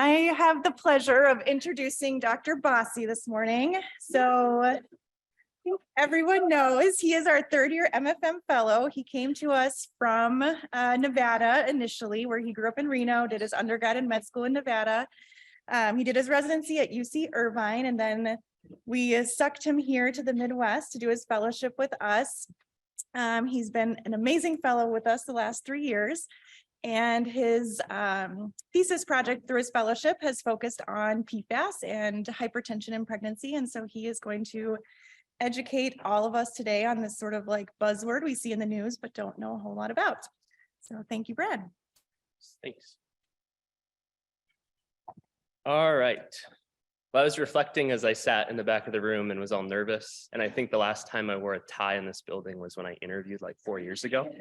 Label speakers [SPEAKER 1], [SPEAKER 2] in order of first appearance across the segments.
[SPEAKER 1] I have the pleasure of introducing Dr. Bosse this morning. So I think everyone knows he is our third-year MFM fellow. He came to us from Nevada initially, where he grew up in Reno, did his undergrad and med school in Nevada. He did his residency at UC Irvine, and then we sucked him here to the Midwest to do his fellowship with us. He's been an amazing fellow with us the last 3 years. And his thesis project through his fellowship has focused on PFAS and hypertension in pregnancy. And so he is going to educate all of us today on this sort of like buzzword we see in the news, but don't know a whole lot about. So thank you, Brad.
[SPEAKER 2] Thanks. All right. Well, I was reflecting as I sat in the back of the room and was all nervous. And I think the last time I wore a tie in this building was when I interviewed like 4 years ago.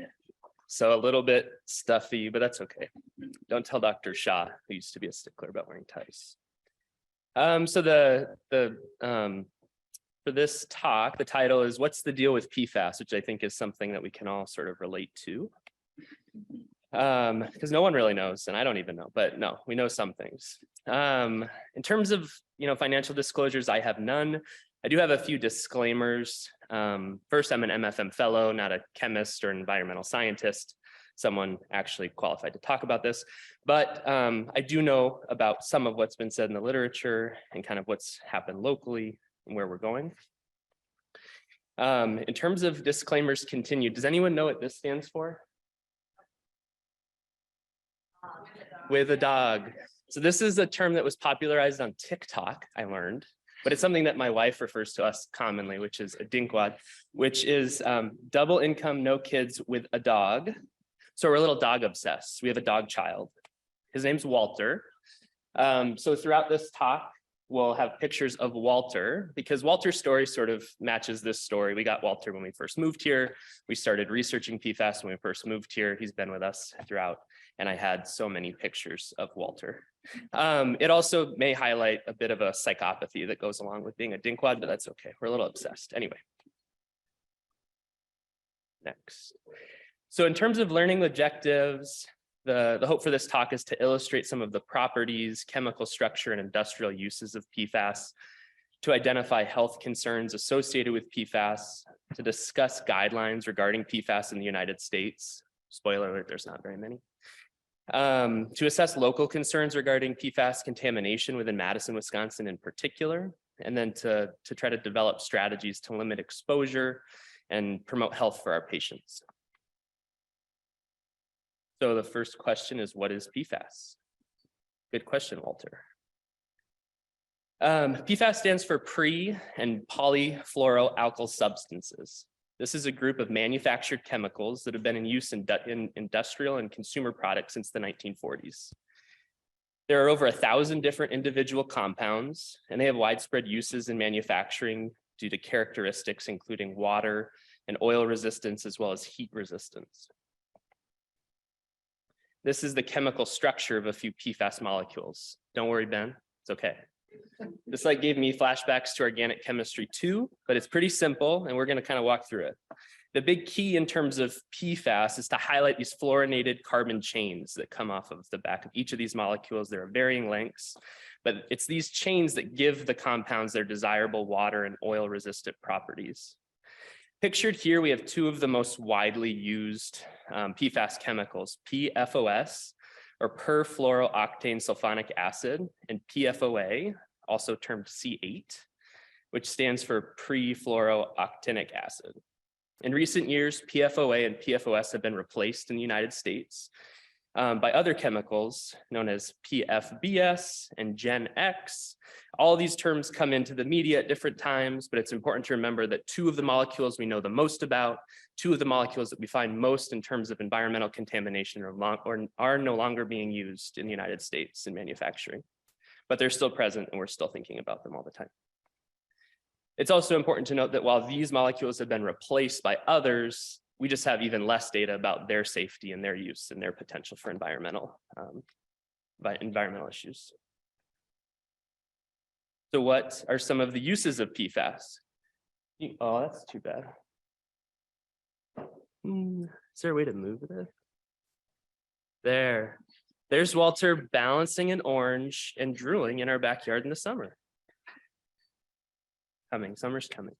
[SPEAKER 2] So a little bit stuffy, but that's okay. Don't tell Dr. Shah, who used to be a stickler about wearing ties. For this talk, the title is "What's the Deal with PFAS?" which I think is something that we can all sort of relate to. Because no one really knows, and I don't even know, but no, we know some things. In terms of financial disclosures, I have none. I do have a few disclaimers. First, I'm an MFM fellow, not a chemist or environmental scientist, someone actually qualified to talk about this. But I do know about some of what's been said in the literature and kind of what's happened locally and where we're going. In terms of disclaimers continued, does anyone know what this stands for? With a dog. So this is a term that was popularized on TikTok, I learned. But it's something that my wife refers to us commonly, which is a dinkwad, which is double income, no kids with a dog. So we're a little dog obsessed. We have a dog child. His name's Walter. So throughout this talk, we'll have pictures of Walter because Walter's story sort of matches this story. We got Walter when we first moved here. We started researching PFAS when we first moved here. He's been with us throughout. And I had so many pictures of Walter. It also may highlight a bit of a psychopathy that goes along with being a dinkwad, but that's okay. We're a little obsessed. Anyway. Next. So in terms of learning objectives, the hope for this talk is to illustrate some of the properties, chemical structure, and industrial uses of PFAS, to identify health concerns associated with PFAS, to discuss guidelines regarding PFAS in the United States. Spoiler alert, there's not very many. To assess local concerns regarding PFAS contamination within Madison, Wisconsin in particular, and then to try to develop strategies to limit exposure and promote health for our patients. So the first question is, what is PFAS? Good question, Walter. PFAS stands for pre- and polyfluoroalkyl substances. This is a group of manufactured chemicals that have been in use in industrial and consumer products since the 1940s. There are over 1,000 different individual compounds, and they have widespread uses in manufacturing due to characteristics including water and oil resistance, as well as heat resistance. This is the chemical structure of a few PFAS molecules. Don't worry, Ben, it's okay. This gave me flashbacks to organic chemistry too, but it's pretty simple and we're going to kind of walk through it. The big key in terms of PFAS is to highlight these fluorinated carbon chains that come off of the back of each of these molecules. There are varying lengths, but it's these chains that give the compounds their desirable water and oil resistant properties. Pictured here, we have two of the most widely used PFAS chemicals, PFOS, or perfluorooctane sulfonic acid, and PFOA, also termed C8, which stands for perfluorooctanic acid. In recent years, PFOA and PFOS have been replaced in the United States by other chemicals known as PFBS and Gen X. All these terms come into the media at different times, but it's important to remember that two of the molecules we know the most about, two of the molecules that we find most in terms of environmental contamination are no longer being used in the United States in manufacturing, but they're still present and we're still thinking about them all the time. It's also important to note that while these molecules have been replaced by others, we just have even less data about their safety and their use and their potential for environmental issues. So what are some of the uses of PFAS? Oh, that's too bad. Is there a way to move this? There. There's Walter balancing an orange and drooling in our backyard in the summer. Summer's coming.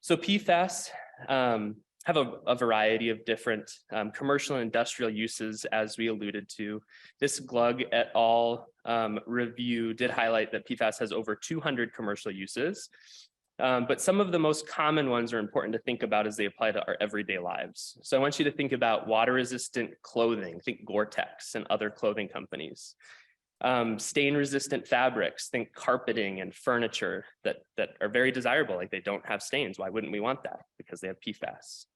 [SPEAKER 2] So PFAS have a variety of different commercial and industrial uses, as we alluded to. This Glug et al. Review did highlight that PFAS has over 200 commercial uses, but some of the most common ones are important to think about as they apply to our everyday lives. So I want you to think about water-resistant clothing, think Gore-Tex and other clothing companies. Stain-resistant fabrics, think carpeting and furniture that are very desirable, like they don't have stains. Why wouldn't we want that? Because they have PFAS.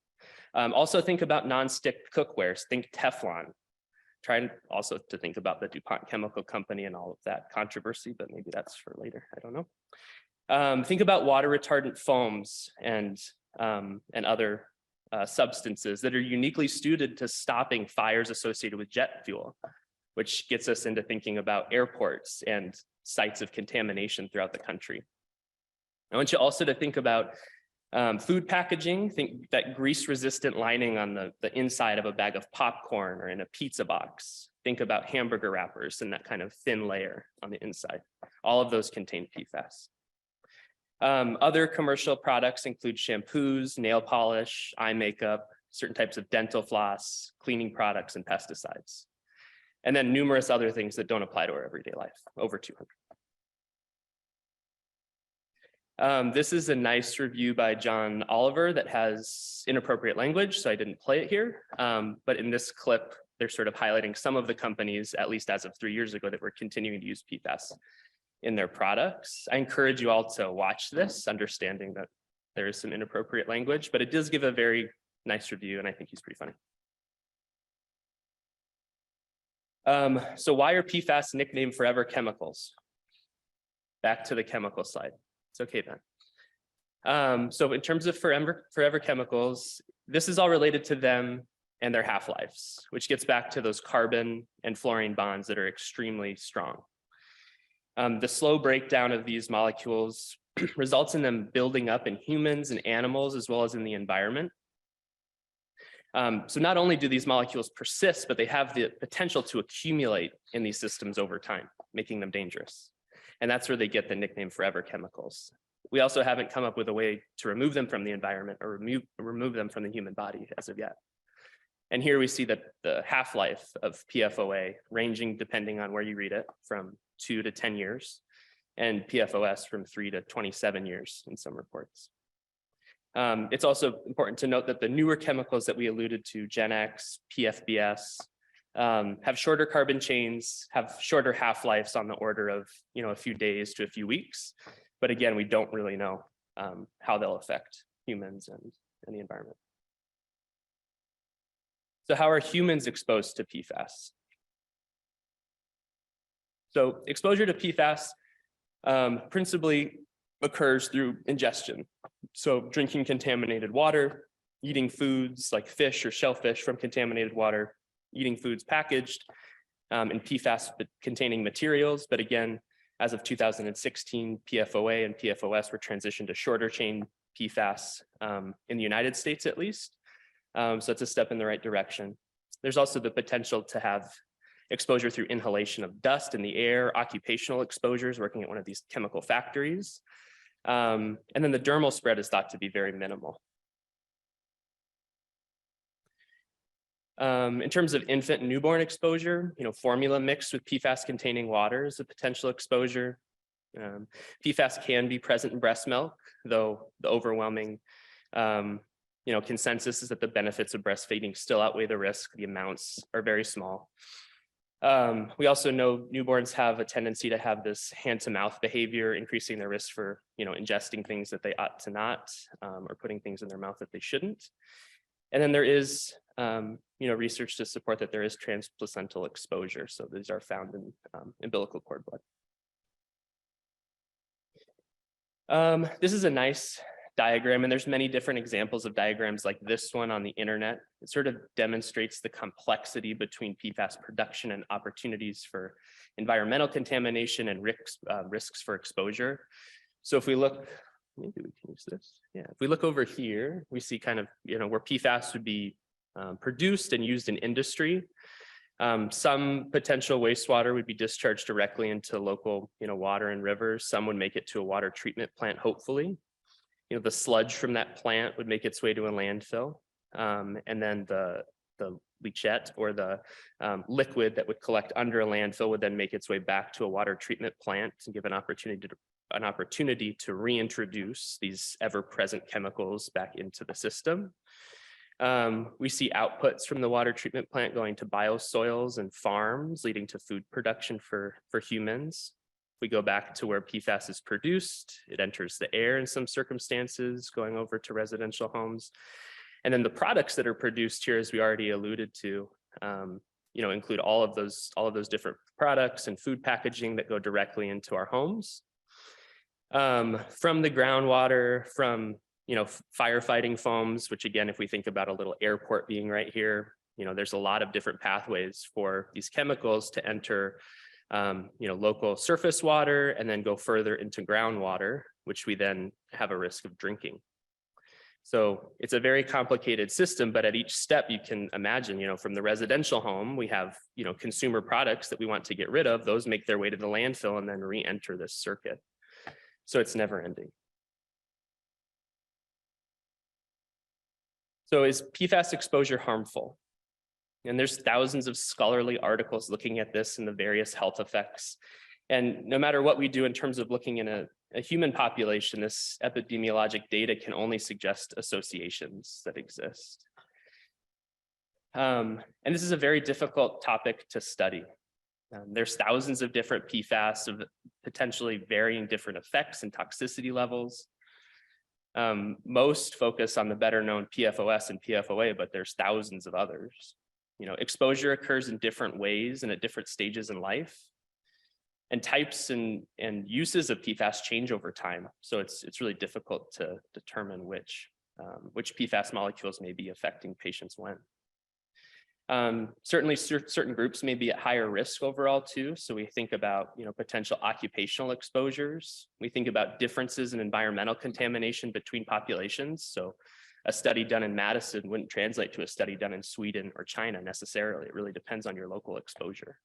[SPEAKER 2] Also think about non-stick cookwares, think Teflon. Try also to think about the DuPont Chemical Company and all of that controversy, but maybe that's for later, I don't know. Think about water retardant foams and other substances that are uniquely suited to stopping fires associated with jet fuel, which gets us into thinking about airports and sites of contamination throughout the country. I want you also to think about food packaging. Think that grease-resistant lining on the inside of a bag of popcorn or in a pizza box. Think about hamburger wrappers and that kind of thin layer on the inside. All of those contain PFAS. Other commercial products include shampoos, nail polish, eye makeup, certain types of dental floss, cleaning products, and pesticides. And then numerous other things that don't apply to our everyday life, over 200. This is a nice review by John Oliver that has inappropriate language, so I didn't play it here. But in this clip, they're sort of highlighting some of the companies, at least as of 3 years ago, that were continuing to use PFAS in their products. I encourage you all to watch this, understanding that there is some inappropriate language, but it does give a very nice review, and I think he's pretty funny. So why are PFAS nicknamed forever chemicals? Back to the chemical slide. It's okay, Ben. So in terms of forever chemicals, this is all related to them and their half-lives, which gets back to those carbon and fluorine bonds that are extremely strong. The slow breakdown of these molecules results in them building up in humans and animals, as well as in the environment. So not only do these molecules persist, but they have the potential to accumulate in these systems over time, making them dangerous. And that's where they get the nickname forever chemicals. We also haven't come up with a way to remove them from the environment or remove them from the human body as of yet. And here we see that the half-life of PFOA ranging, depending on where you read it, from 2 to 10 years, and PFOS from 3 to 27 years in some reports. It's also important to note that the newer chemicals that we alluded to, Gen X, PFBS, have shorter carbon chains, have shorter half-lives on the order of a few days to a few weeks. But again, we don't really know how they'll affect humans and the environment. So how are humans exposed to PFAS? So exposure to PFAS principally occurs through ingestion. So drinking contaminated water, eating foods like fish or shellfish from contaminated water, eating foods packaged in PFAS-containing materials. But again, as of 2016, PFOA and PFOS were transitioned to shorter chain PFAS in the United States, at least. So it's a step in the right direction. There's also the potential to have exposure through inhalation of dust in the air, occupational exposures, working at one of these chemical factories. And then the dermal spread is thought to be very minimal. In terms of infant and newborn exposure, formula mixed with PFAS-containing water is a potential exposure. PFAS can be present in breast milk, though the overwhelming consensus is that the benefits of breastfeeding still outweigh the risk. The amounts are very small. We also know newborns have a tendency to have this hand-to-mouth behavior, increasing their risk for ingesting things that they ought to not, or putting things in their mouth that they shouldn't. And then there is research to support that there is transplacental exposure. So these are found in umbilical cord blood. This is a nice diagram, and there's many different examples of diagrams like this one on the internet. It sort of demonstrates the complexity between PFAS production and opportunities for environmental contamination and risks for exposure. So if we look, maybe we can use this. Yeah, if we look over here, we see kind of where PFAS would be produced and used in industry. Some potential wastewater would be discharged directly into local, water and rivers. Some would make it to a water treatment plant, hopefully. The sludge from that plant would make its way to a landfill. And then the leachate or the liquid that would collect under a landfill would then make its way back to a water treatment plant and give an opportunity to reintroduce these ever-present chemicals back into the system. We see outputs from the water treatment plant going to biosoils and farms, leading to food production for humans. If we go back to where PFAS is produced, it enters the air in some circumstances, going over to residential homes. And then the products that are produced here, as we already alluded to, include all of those different products and food packaging that go directly into our homes. From the groundwater, from firefighting foams, which again, if we think about a little airport being right here, there's a lot of different pathways for these chemicals to enter local surface water and then go further into groundwater, which we then have a risk of drinking. So it's a very complicated system, but at each step you can imagine, from the residential home, we have, consumer products that we want to get rid of. Those make their way to the landfill and then re-enter this circuit. So it's never ending. So is PFAS exposure harmful? And there's thousands of scholarly articles looking at this and the various health effects. And no matter what we do in terms of looking in a human population, this epidemiologic data can only suggest associations that exist. And this is a very difficult topic to study. There's thousands of different PFAS of potentially varying different effects and toxicity levels. Most focus on the better known PFOS and PFOA, but there's thousands of others. Exposure occurs in different ways and at different stages in life. And types and uses of PFAS change over time. So it's really difficult to determine which PFAS molecules may be affecting patients when. Certainly certain groups may be at higher risk overall too. So we think about, potential occupational exposures. We think about differences in environmental contamination between populations. So a study done in Madison wouldn't translate to a study done in Sweden or China necessarily. It really depends on your local exposure.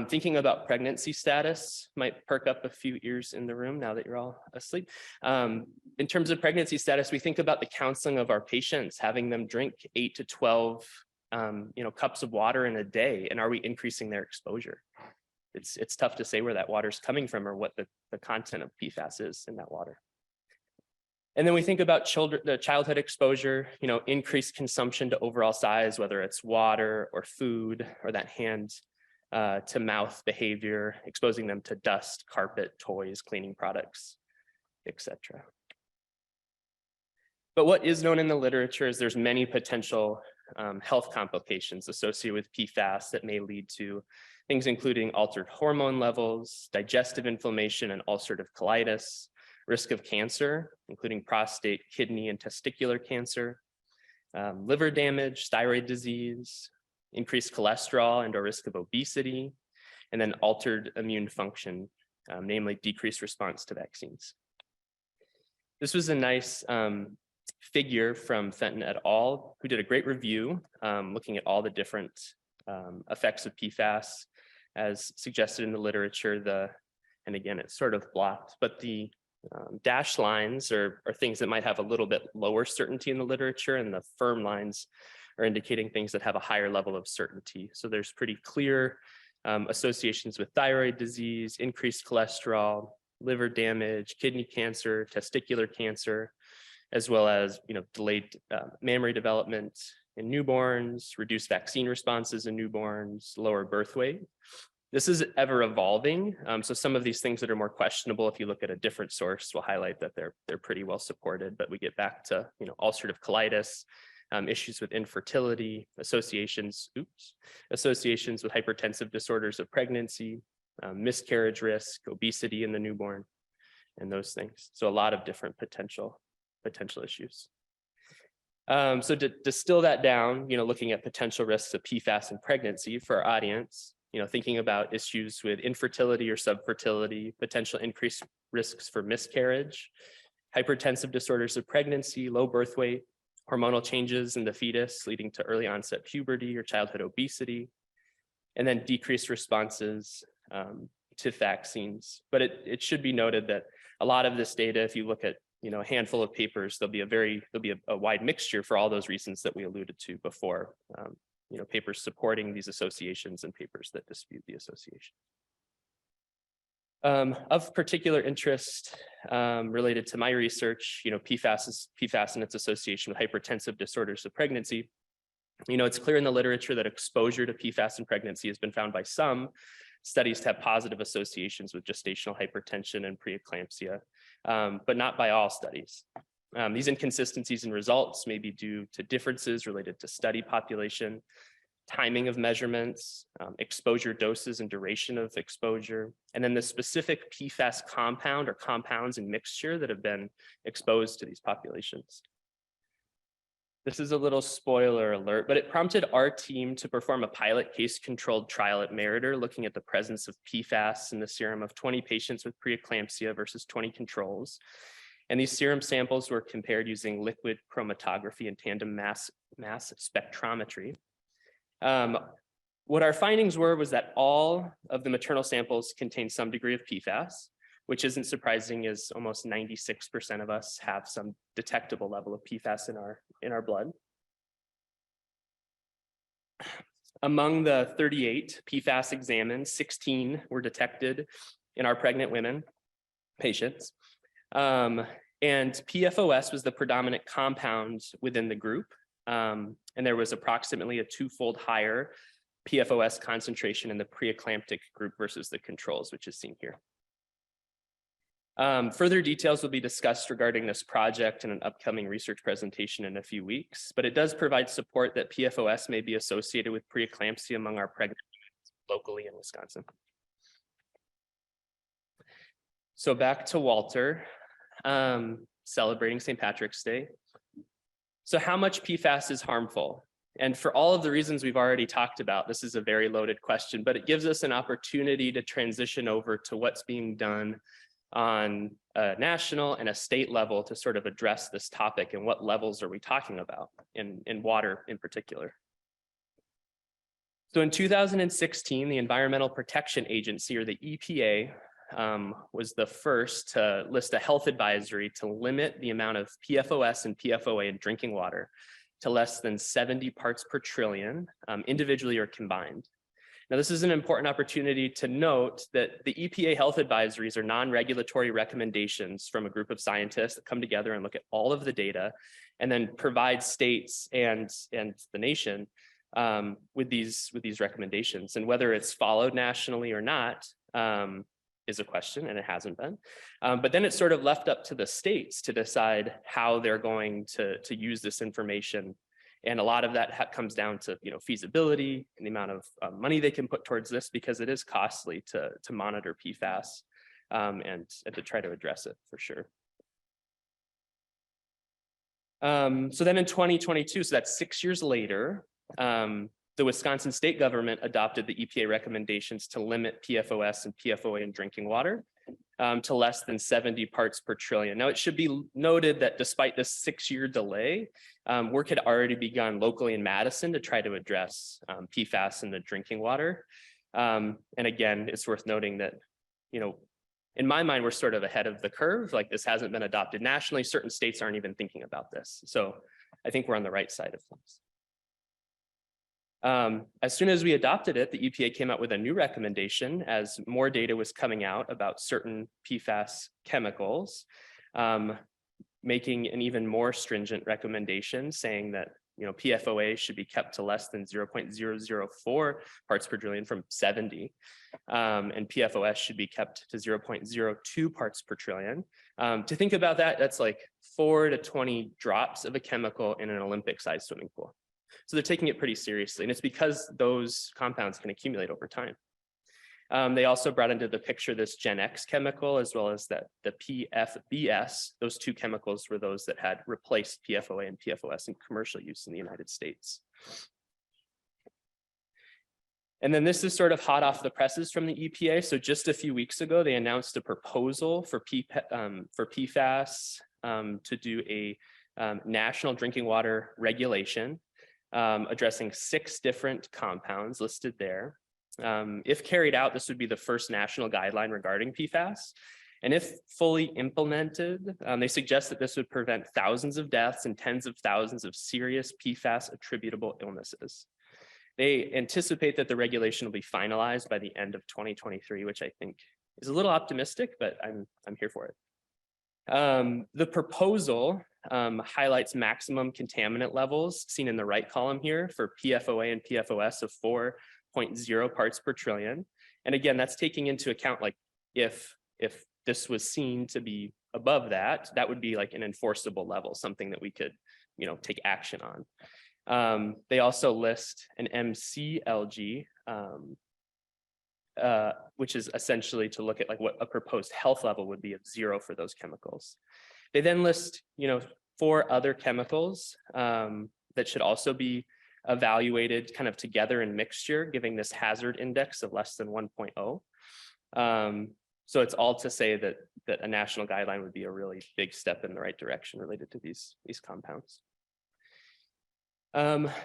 [SPEAKER 2] Thinking about pregnancy status might perk up a few ears in the room now that you're all asleep. In terms of pregnancy status, we think about the counseling of our patients, having them drink 8 to 12 cups of water in a day, and are we increasing their exposure? It's tough to say where that water's coming from or what the content of PFAS is in that water. And then we think about childhood exposure, increased consumption to overall size, whether it's water or food or that hand to mouth behavior, exposing them to dust, carpet, toys, cleaning products, etc. But what is known in the literature is there's many potential health complications associated with PFAS that may lead to things including altered hormone levels, digestive inflammation and ulcerative colitis, risk of cancer, including prostate, kidney, and testicular cancer, liver damage, thyroid disease, increased cholesterol and or risk of obesity, and then altered immune function, namely decreased response to vaccines. This was a nice figure from Fenton et al., who did a great review looking at all the different effects of PFAS as suggested in the literature. And again, it's sort of blocked, but the dashed lines are things that might have a little bit lower certainty in the literature, and the firm lines are indicating things that have a higher level of certainty. So there's pretty clear associations with thyroid disease, increased cholesterol, liver damage, kidney cancer, testicular cancer, as well as delayed mammary development in newborns, reduced vaccine responses in newborns, lower birth weight. This is ever evolving. So some of these things that are more questionable, if you look at a different source, will highlight that they're pretty well supported. But we get back to ulcerative colitis, issues with infertility, associations with hypertensive disorders of pregnancy, miscarriage risk, obesity in the newborn, and those things. So a lot of different potential issues. So to distill that down, looking at potential risks of PFAS in pregnancy for our audience, thinking about issues with infertility or subfertility, potential increased risks for miscarriage, hypertensive disorders of pregnancy, low birth weight, hormonal changes in the fetus leading to early onset puberty or childhood obesity, and then decreased responses to vaccines. But it should be noted that a lot of this data, if you look at a handful of papers, there'll be a wide mixture for all those reasons that we alluded to before. Papers supporting these associations and papers that dispute the association. Of particular interest related to my research, PFAS and its association with hypertensive disorders of pregnancy. It's clear in the literature that exposure to PFAS in pregnancy has been found by some studies to have positive associations with gestational hypertension and preeclampsia, but not by all studies. These inconsistencies in results may be due to differences related to study population, timing of measurements, exposure doses and duration of exposure, and then the specific PFAS compound or compounds and mixture that have been exposed to these populations. This is a little spoiler alert, but it prompted our team to perform a pilot case-controlled trial at Meritor, looking at the presence of PFAS in the serum of 20 patients with preeclampsia versus 20 controls. And these serum samples were compared using liquid chromatography and tandem mass spectrometry. What our findings was that all of the maternal samples contained some degree of PFAS, which isn't surprising, as almost 96% of us have some detectable level of PFAS in our blood. Among the 38 PFAS examined, 16 were detected in our pregnant women patients. And PFOS was the predominant compound within the group. And there was approximately a twofold higher PFOS concentration in the preeclamptic group versus the controls, which is seen here. Further details will be discussed regarding this project in an upcoming research presentation in a few weeks, but it does provide support that PFOS may be associated with preeclampsia among our pregnant women locally in Wisconsin. So back to Walter, celebrating St. Patrick's Day. So how much PFAS is harmful? And for all of the reasons we've already talked about, this is a very loaded question, but it gives us an opportunity to transition over to what's being done on a national and a state level to sort of address this topic, and what levels are we talking about in water in particular. So in 2016, the Environmental Protection Agency, or the EPA, was the first to list a health advisory to limit the amount of PFOS and PFOA in drinking water to less than 70 parts per trillion, individually or combined. Now, this is an important opportunity to note that the EPA health advisories are non-regulatory recommendations from a group of scientists that come together and look at all of the data and then provide states and the nation with these recommendations. And whether it's followed nationally or not is a question, and it hasn't been. But then it's sort of left up to the states to decide how they're going to use this information. And a lot of that comes down to feasibility and the amount of money they can put towards this, because it is costly to monitor PFAS and to try to address it for sure. So then in 2022, so that's 6 years later, the Wisconsin state government adopted the EPA recommendations to limit PFOS and PFOA in drinking water to less than 70 parts per trillion. Now, it should be noted that despite this 6-year delay, work had already begun locally in Madison to try to address PFAS in the drinking water. And again, it's worth noting that, in my mind, we're sort of ahead of the curve. Like, this hasn't been adopted nationally. Certain states aren't even thinking about this. So I think we're on the right side of things. As soon as we adopted it, the EPA came out with a new recommendation as more data was coming out about certain PFAS chemicals, making an even more stringent recommendation saying that PFOA should be kept to less than 0.004 parts per trillion from 70, and PFOS should be kept to 0.02 parts per trillion. To think about that, that's like 4 to 20 drops of a chemical in an Olympic-sized swimming pool. So they're taking it pretty seriously, and it's because those compounds can accumulate over time. They also brought into the picture this Gen X chemical, as well as the PFBS. Those two chemicals were those that had replaced PFOA and PFOS in commercial use in the United States. And then this is sort of hot off the presses from the EPA. So just a few weeks ago, they announced a proposal for PFAS to do a national drinking water regulation, addressing 6 different compounds listed there. If carried out, this would be the first national guideline regarding PFAS. And if fully implemented, they suggest that this would prevent thousands of deaths and tens of thousands of serious PFAS attributable illnesses. They anticipate that the regulation will be finalized by the end of 2023, which I think is a little optimistic, but I'm here for it. The proposal highlights maximum contaminant levels seen in the right column here for PFOA and PFOS of 4.0 parts per trillion. And again, that's taking into account like if this was seen to be above that, that would be like an enforceable level, something that we could, take action on. They also list an MCLG, which is essentially to look at like what a proposed health level would be of 0 for those chemicals. They then list, 4 other chemicals that should also be evaluated kind of together in mixture, giving this hazard index of less than 1.0. So it's all to say that a national guideline would be a really big step in the right direction related to these compounds.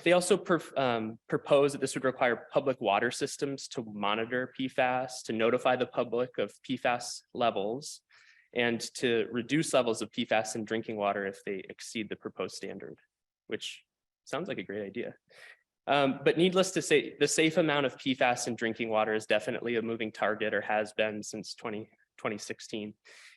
[SPEAKER 2] They also propose that this would require public water systems to monitor PFAS, to notify the public of PFAS levels, and to reduce levels of PFAS in drinking water if they exceed the proposed standard, which sounds like a great idea. But needless to say, the safe amount of PFAS in drinking water is definitely a moving target, or has been since 2016.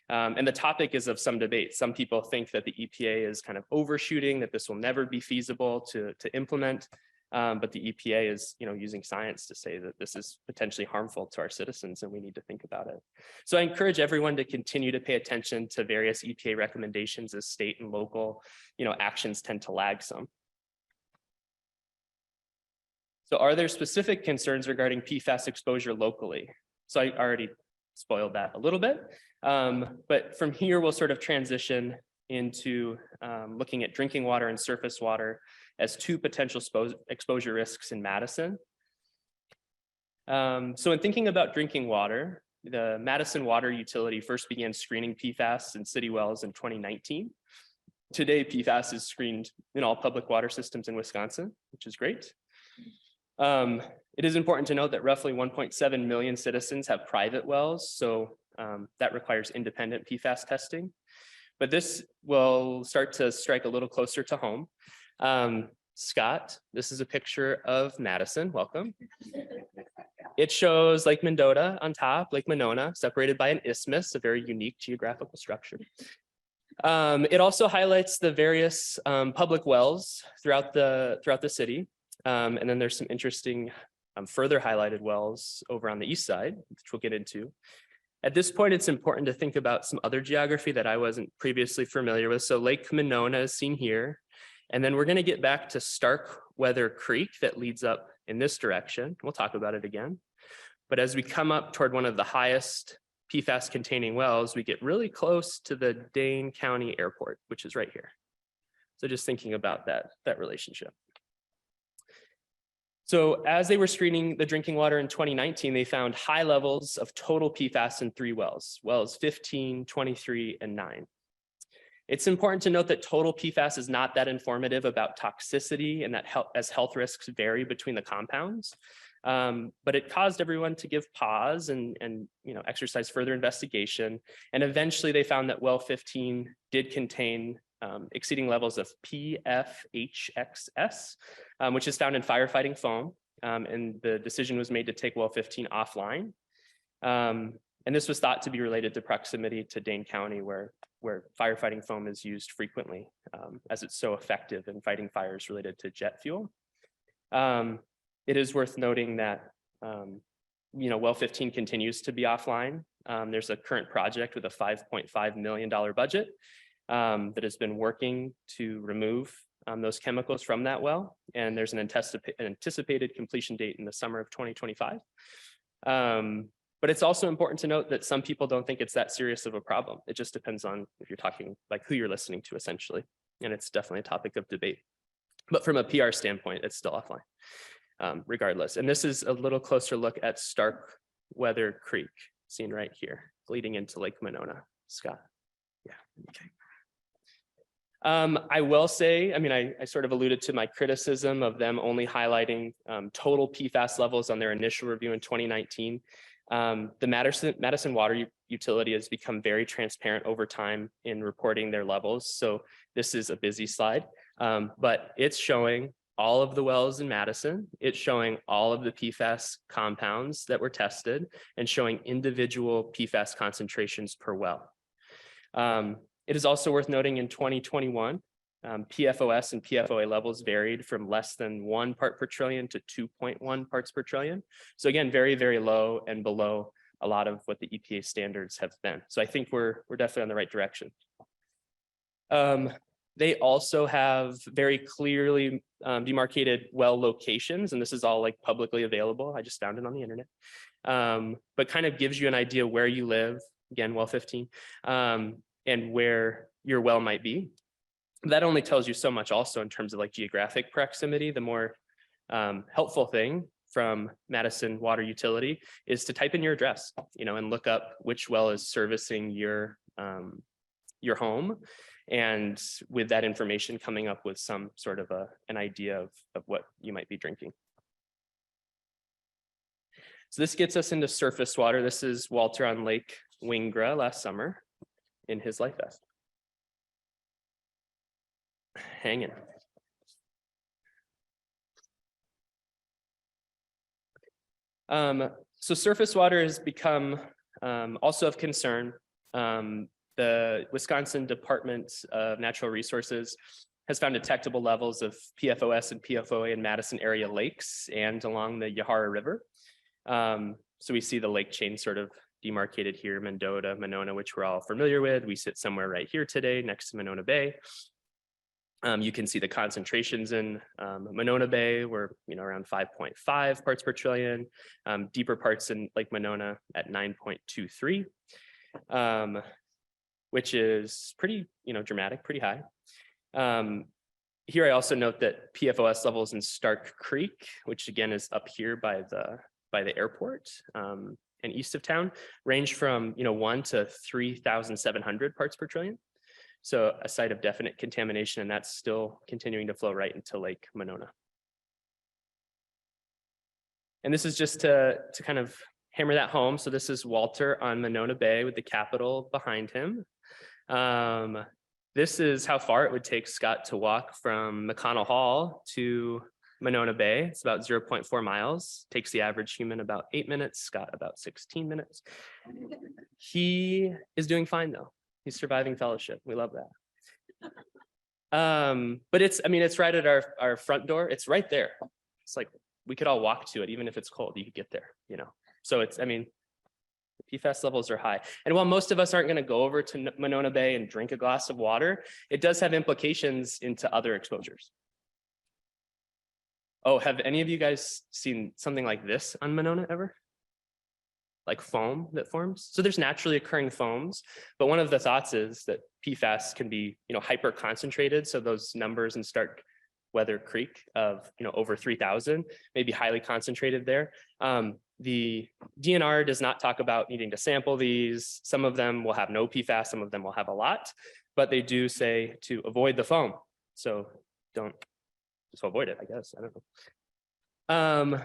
[SPEAKER 2] And the topic is of some debate. Some people think that the EPA is kind of overshooting, that this will never be feasible to implement. But the EPA is, using science to say that this is potentially harmful to our citizens, and we need to think about it. So I encourage everyone to continue to pay attention to various EPA recommendations as state and local, actions tend to lag some. So are there specific concerns regarding PFAS exposure locally? So I already spoiled that a little bit, but from here we'll sort of transition into looking at drinking water and surface water as 2 potential exposure risks in Madison. So in thinking about drinking water, the Madison Water Utility first began screening PFAS in city wells in 2019. Today, PFAS is screened in all public water systems in Wisconsin, which is great. It is important to note that roughly 1.7 million citizens have private wells, so that requires independent PFAS testing. But this will start to strike a little closer to home. Scott, this is a picture of Madison, welcome. It shows Lake Mendota on top, Lake Monona, separated by an isthmus, a very unique geographical structure. It also highlights the various public wells throughout the city. And then there's some interesting further highlighted wells over on the east side, which we'll get into. At this point, it's important to think about some other geography that I wasn't previously familiar with. So Lake Monona is seen here. And then we're going to get back to Starkweather Creek that leads up in this direction. We'll talk about it again. But as we come up toward one of the highest PFAS containing wells, we get really close to the Dane County Airport, which is right here. So just thinking about that relationship. So as they were screening the drinking water in 2019, they found high levels of total PFAS in 3 wells, wells 15, 23, and 9. It's important to note that total PFAS is not that informative about toxicity, and that as health risks vary between the compounds. But it caused everyone to give pause and exercise further investigation. And eventually they found that well 15 did contain exceeding levels of PFHXS, which is found in firefighting foam. And the decision was made to take well 15 offline. And this was thought to be related to proximity to Dane County, where firefighting foam is used frequently, as it's so effective in fighting fires related to jet fuel. It is worth noting that well 15 continues to be offline. There's a current project with a $5.5 million budget that has been working to remove those chemicals from that well. And there's an anticipated completion date in the summer of 2025. But it's also important to note that some people don't think it's that serious of a problem. It just depends on if you're talking like who you're listening to, essentially. And it's definitely a topic of debate. But from a PR standpoint, it's still offline, regardless. And this is a little closer look at Starkweather Creek, seen right here, leading into Lake Monona. Scott. Yeah, okay. I will say, I mean, I sort of alluded to my criticism of them only highlighting total PFAS levels on their initial review in 2019. The Madison Water Utility has become very transparent over time in reporting their levels. So this is a busy slide, but it's showing all of the wells in Madison. It's showing all of the PFAS compounds that were tested and showing individual PFAS concentrations per well. It is also worth noting in 2021, PFOS and PFOA levels varied from less than 1 part per trillion to 2.1 parts per trillion. So again, very, very low and below a lot of what the EPA standards have been. So I think we're definitely on the right direction. They also have very clearly demarcated well locations, and this is all like publicly available. I just found it on the internet, but kind of gives you an idea where you live, again, well 15, and where your well might be. That only tells you so much also in terms of like geographic proximity. The more helpful thing from Madison Water Utility is to type in your address, and look up which well is servicing your home. And with that information coming up with some sort of an idea of what you might be drinking. So this gets us into surface water. This is Walter on Lake Wingra last summer in his life vest. Hanging. So surface water has become also of concern. The Wisconsin Department of Natural Resources has found detectable levels of PFOS and PFOA in Madison area lakes and along the Yahara River. So we see the lake chain sort of demarcated here, Mendota, Monona, which we're all familiar with. We sit somewhere right here today next to Monona Bay. You can see the concentrations in Monona Bay were around 5.5 parts per trillion, deeper parts in Lake Monona at 9.23, which is pretty dramatic, pretty high. Here I also note that PFOS levels in Stark Creek, which again is up here by the airport and east of town, range from 1 to 3,700 parts per trillion. So a site of definite contamination, and that's still continuing to flow right into Lake Monona. And this is just to kind of hammer that home. So this is Walter on Monona Bay with the Capitol behind him. This is how far it would take Scott to walk from McConnell Hall to Monona Bay. It's about 0.4 miles. Takes the average human about 8 minutes, Scott about 16 minutes. He is doing fine though. He's surviving fellowship. We love that. But it's right at our front door. It's right there. It's like we could all walk to it, even if it's cold, you could get there, So the PFAS levels are high. And while most of us aren't going to go over to Monona Bay and drink a glass of water, it does have implications into other exposures. Oh, have any of you guys seen something like this on Monona ever? Like foam that forms? So there's naturally occurring foams, but one of the thoughts is that PFAS can be, hyper concentrated. So those numbers in Starkweather Creek of, over 3,000 may be highly concentrated there. The DNR does not talk about needing to sample these. Some of them will have no PFAS, some of them will have a lot, but they do say to avoid the foam. So just avoid it, I guess. I don't know.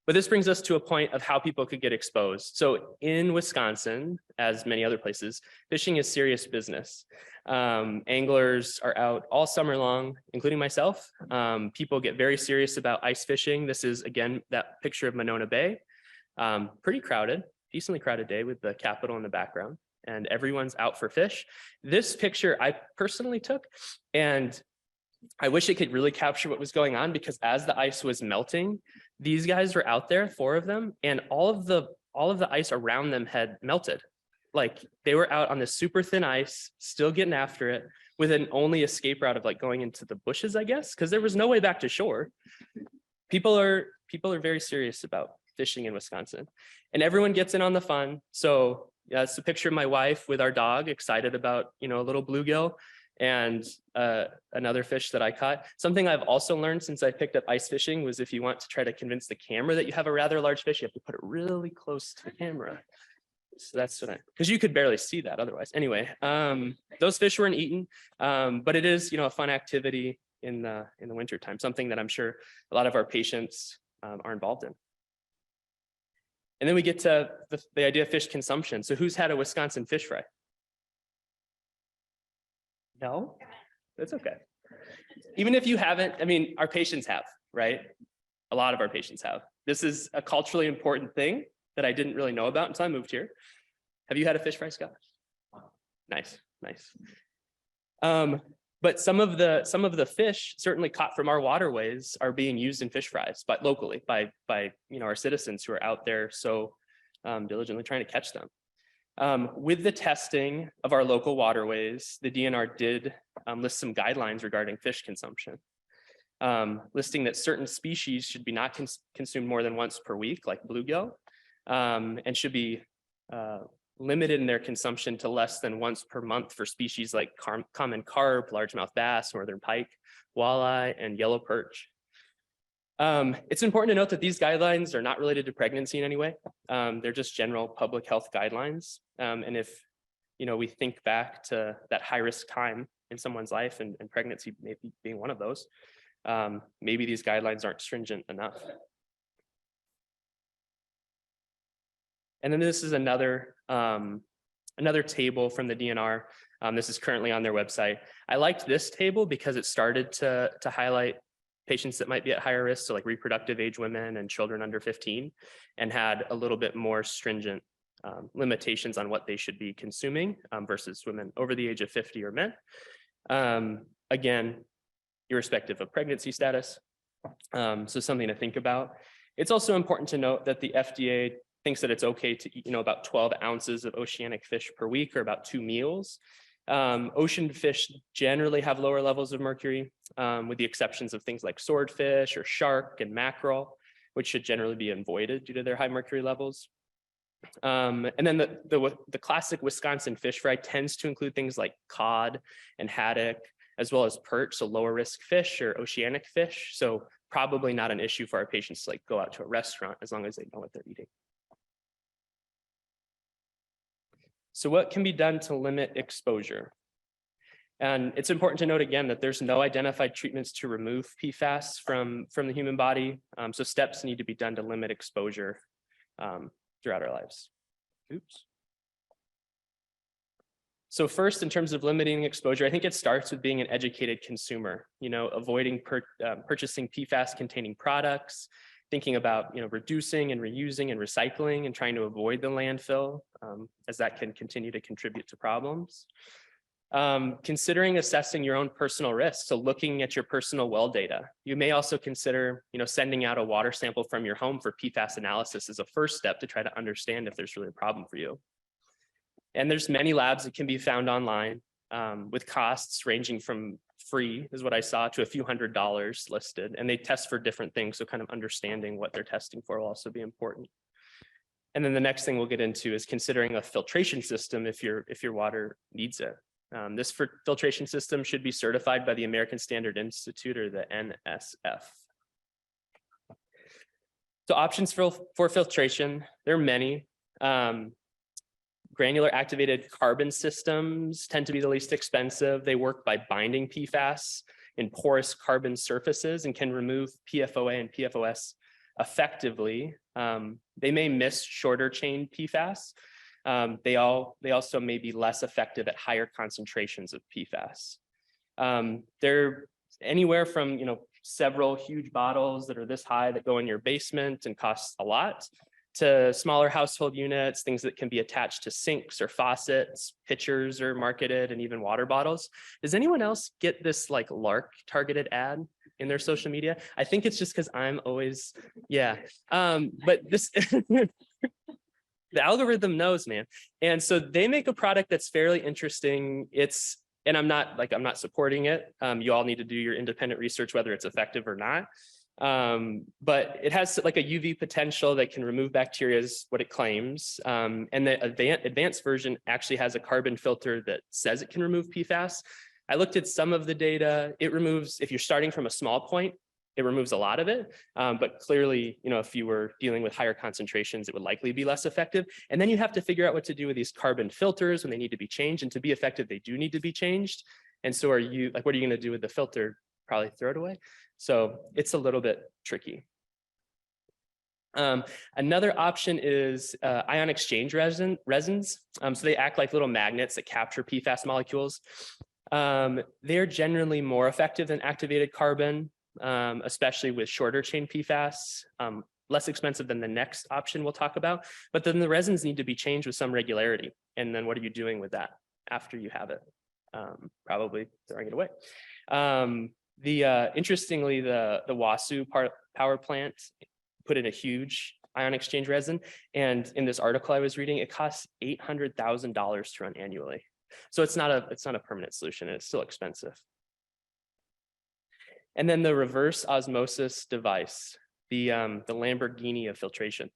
[SPEAKER 2] But this brings us to a point of how people could get exposed. So in Wisconsin, as many other places, fishing is serious business. Anglers are out all summer long, including myself. People get very serious about ice fishing. This is, again, that picture of Monona Bay. Pretty crowded, decently crowded day with the Capitol in the background, and everyone's out for fish. This picture I personally took, and I wish it could really capture what was going on, because as the ice was melting, these guys were out there, 4 of them, and all of the ice around them had melted. Like they were out on this super thin ice, still getting after it, with an only escape route of like going into the bushes, I guess, because there was no way back to shore. People are very serious about fishing in Wisconsin, and everyone gets in on the fun. So yeah, it's a picture of my wife with our dog, excited about a little bluegill and another fish that I caught. Something I've also learned since I picked up ice fishing was if you want to try to convince the camera that you have a rather large fish, you have to put it really close to the camera. So that's what because you could barely see that otherwise. Anyway, those fish weren't eaten, but it is, a fun activity in the winter time, something that I'm sure a lot of our patients are involved in. And then we get to the idea of fish consumption. So who's had a Wisconsin fish fry? No, that's okay. Even if you haven't, I mean, our patients have, right? A lot of our patients have. This is a culturally important thing that I didn't really know about until I moved here. Have you had a fish fry, Scott? Nice, nice. But some of the fish certainly caught from our waterways are being used in fish fries, but locally by our citizens who are out there so diligently trying to catch them. With the testing of our local waterways, the DNR did list some guidelines regarding fish consumption, listing that certain species should be not consumed more than once per week, like bluegill, and should be limited in their consumption to less than once per month for species like common carp, largemouth bass, northern pike, walleye, and yellow perch. It's important to note that these guidelines are not related to pregnancy in any way. They're just general public health guidelines. And if we think back to that high-risk time in someone's life, and pregnancy maybe being one of those, maybe these guidelines aren't stringent enough. And then this is another table from the DNR. This is currently on their website. I liked this table because it started to highlight patients that might be at higher risk, so like reproductive age women and children under 15, and had a little bit more stringent limitations on what they should be consuming versus women over the age of 50 or men. Again, irrespective of pregnancy status. So something to think about. It's also important to note that the FDA thinks that it's okay to eat, about 12 ounces of oceanic fish per week, or about 2 meals. Ocean fish generally have lower levels of mercury, with the exceptions of things like swordfish or shark and mackerel, which should generally be avoided due to their high mercury levels. And then the classic Wisconsin fish fry tends to include things like cod and haddock, as well as perch, so lower risk fish or oceanic fish. So probably not an issue for our patients to go out to a restaurant as long as they know what they're eating. So what can be done to limit exposure? And it's important to note again that there's no identified treatments to remove PFAS from the human body. So steps need to be done to limit exposure throughout our lives. Oops. So first, in terms of limiting exposure, I think it starts with being an educated consumer, avoiding purchasing PFAS containing products, thinking about reducing and reusing and recycling, and trying to avoid the landfill, as that can continue to contribute to problems. Considering assessing your own personal risks, so looking at your personal well data. You may also consider sending out a water sample from your home for PFAS analysis as a first step to try to understand if there's really a problem for you. And there's many labs that can be found online, with costs ranging from free, is what I saw, to a few $100s listed, and they test for different things. So kind of understanding what they're testing for will also be important. And then the next thing we'll get into is considering a filtration system if your water needs it. This filtration system should be certified by the American Standard Institute, or the NSF. So options for filtration, there are many. Granular activated carbon systems tend to be the least expensive. They work by binding PFAS in porous carbon surfaces and can remove PFOA and PFOS effectively. They may miss shorter chain PFAS. They also may be less effective at higher concentrations of PFAS. They're anywhere from several huge bottles that are this high that go in your basement and cost a lot, to smaller household units, things that can be attached to sinks or faucets, pitchers are marketed, and even water bottles. Does anyone else get this LARC targeted ad in their social media? I think it's just because I'm always, yeah. But this, the algorithm knows, man. And so they make a product that's fairly interesting. And I'm not supporting it. You all need to do your independent research, whether it's effective or not. But it has a UV potential that can remove bacteria, is what it claims. And the advanced version actually has a carbon filter that says it can remove PFAS. I looked at some of the data. It removes, if you're starting from a small point, it removes a lot of it, but clearly, if you were dealing with higher concentrations, it would likely be less effective. And then you have to figure out what to do with these carbon filters when they need to be changed, and to be effective, they do need to be changed. And so what are you going to do with the filter? Probably throw it away. So it's a little bit tricky. Another option is ion exchange resins. So they act like little magnets that capture PFAS molecules. They're generally more effective than activated carbon, especially with shorter chain PFAS, less expensive than the next option we'll talk about. But then the resins need to be changed with some regularity. And then what are you doing with that after you have it? Probably throwing it away. Interestingly, the Wasu power plant put in a huge ion exchange resin. And in this article I was reading, it costs $800,000 to run annually. So it's not a permanent solution, and it's still expensive. And then the reverse osmosis device, the Lamborghini of filtration.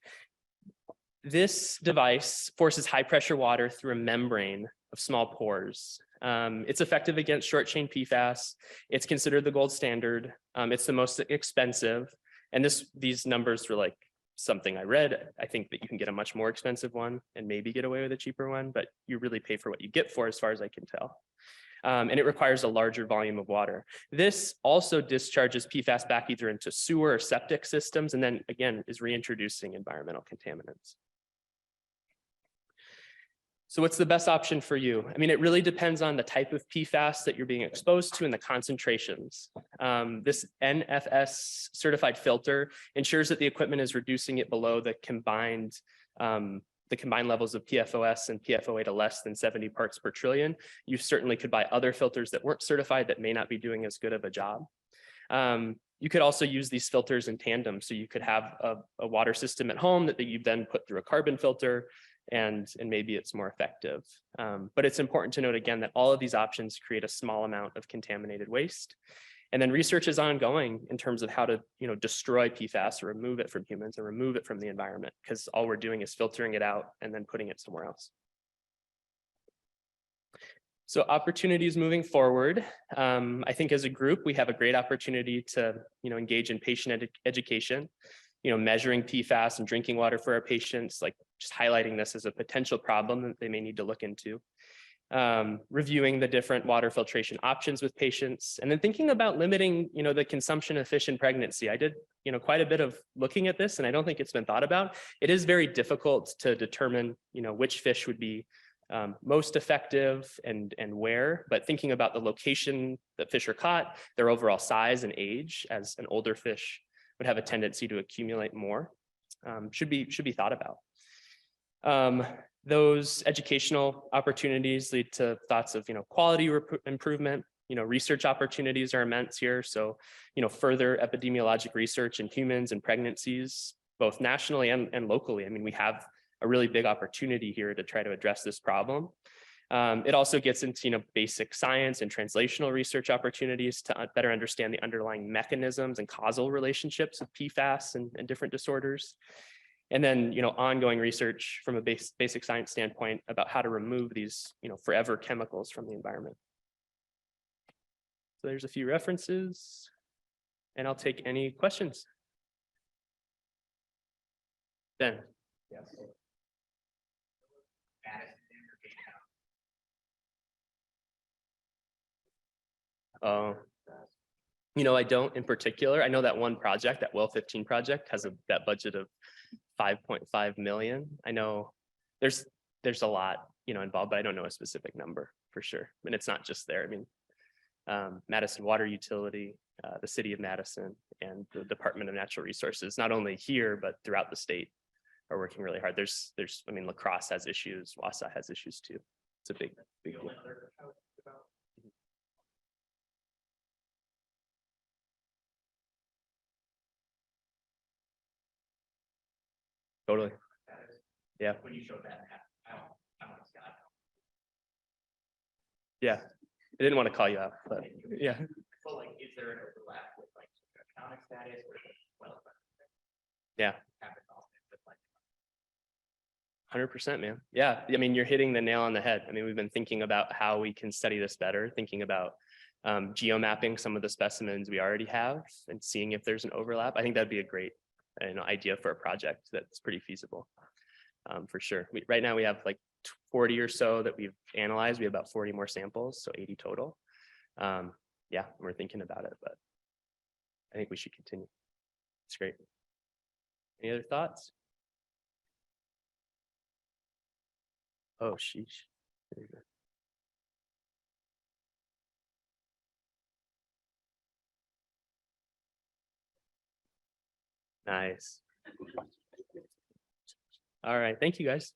[SPEAKER 2] This device forces high pressure water through a membrane of small pores. It's effective against short chain PFAS. It's considered the gold standard. It's the most expensive. And these numbers were like something I read. I think that you can get a much more expensive one and maybe get away with a cheaper one, but you really pay for what you get for, as far as I can tell. And it requires a larger volume of water. This also discharges PFAS back either into sewer or septic systems, and then again is reintroducing environmental contaminants. So what's the best option for you? I mean, it really depends on the type of PFAS that you're being exposed to and the concentrations. This NFS certified filter ensures that the equipment is reducing it below the combined levels of PFOS and PFOA to less than 70 parts per trillion. You certainly could buy other filters that weren't certified that may not be doing as good of a job. You could also use these filters in tandem. So you could have a water system at home that you then put through a carbon filter, and maybe it's more effective. But it's important to note again that all of these options create a small amount of contaminated waste. And then research is ongoing in terms of how to destroy PFAS or remove it from humans or remove it from the environment, because all we're doing is filtering it out and then putting it somewhere else. So opportunities moving forward. I think as a group, we have a great opportunity to engage in patient education, measuring PFAS and drinking water for our patients, like just highlighting this as a potential problem that they may need to look into. Reviewing the different water filtration options with patients, and then thinking about limiting, the consumption of fish in pregnancy. I did, quite a bit of looking at this, and I don't think it's been thought about. It is very difficult to determine, which fish would be most effective and where, but thinking about the location that fish are caught, their overall size and age, as an older fish would have a tendency to accumulate more, should be thought about. Those educational opportunities lead to thoughts of quality improvement. Research opportunities are immense here. So further epidemiologic research in humans and pregnancies, both nationally and locally. I mean, we have a really big opportunity here to try to address this problem. It also gets into basic science and translational research opportunities to better understand the underlying mechanisms and causal relationships of PFAS and different disorders. And then, ongoing research from a basic science standpoint about how to remove these, forever chemicals from the environment. So there's a few references, and I'll take any questions. Ben. Yes. I don't in particular. I know that one project, that Well 15 project, has that budget of 5.5 million. I know there's a lot, involved, but I don't know a specific number for sure. And it's not just there. I mean, Madison Water Utility, the city of Madison, and the Department of Natural Resources, not only here, but throughout the state, are working really hard. I mean, La Crosse has issues, Wausau has issues too. It's a big deal. Totally. Yeah. When you showed that, yeah, I didn't want to call you out, but yeah. Well, like, is there an overlap with like economic status or well? Yeah. 100%, man. Yeah, I mean, you're hitting the nail on the head. I mean, we've been thinking about how we can study this better, thinking about geomapping some of the specimens we already have and seeing if there's an overlap. I think that'd be a great idea for a project that's pretty feasible. For sure. Right now we have like 40 or so that we've analyzed. We have about 40 more samples, so 80 total. Yeah, we're thinking about it, but I think we should continue. It's great. Any other thoughts? Oh, sheesh. There you go. Nice. All right. Thank you, guys.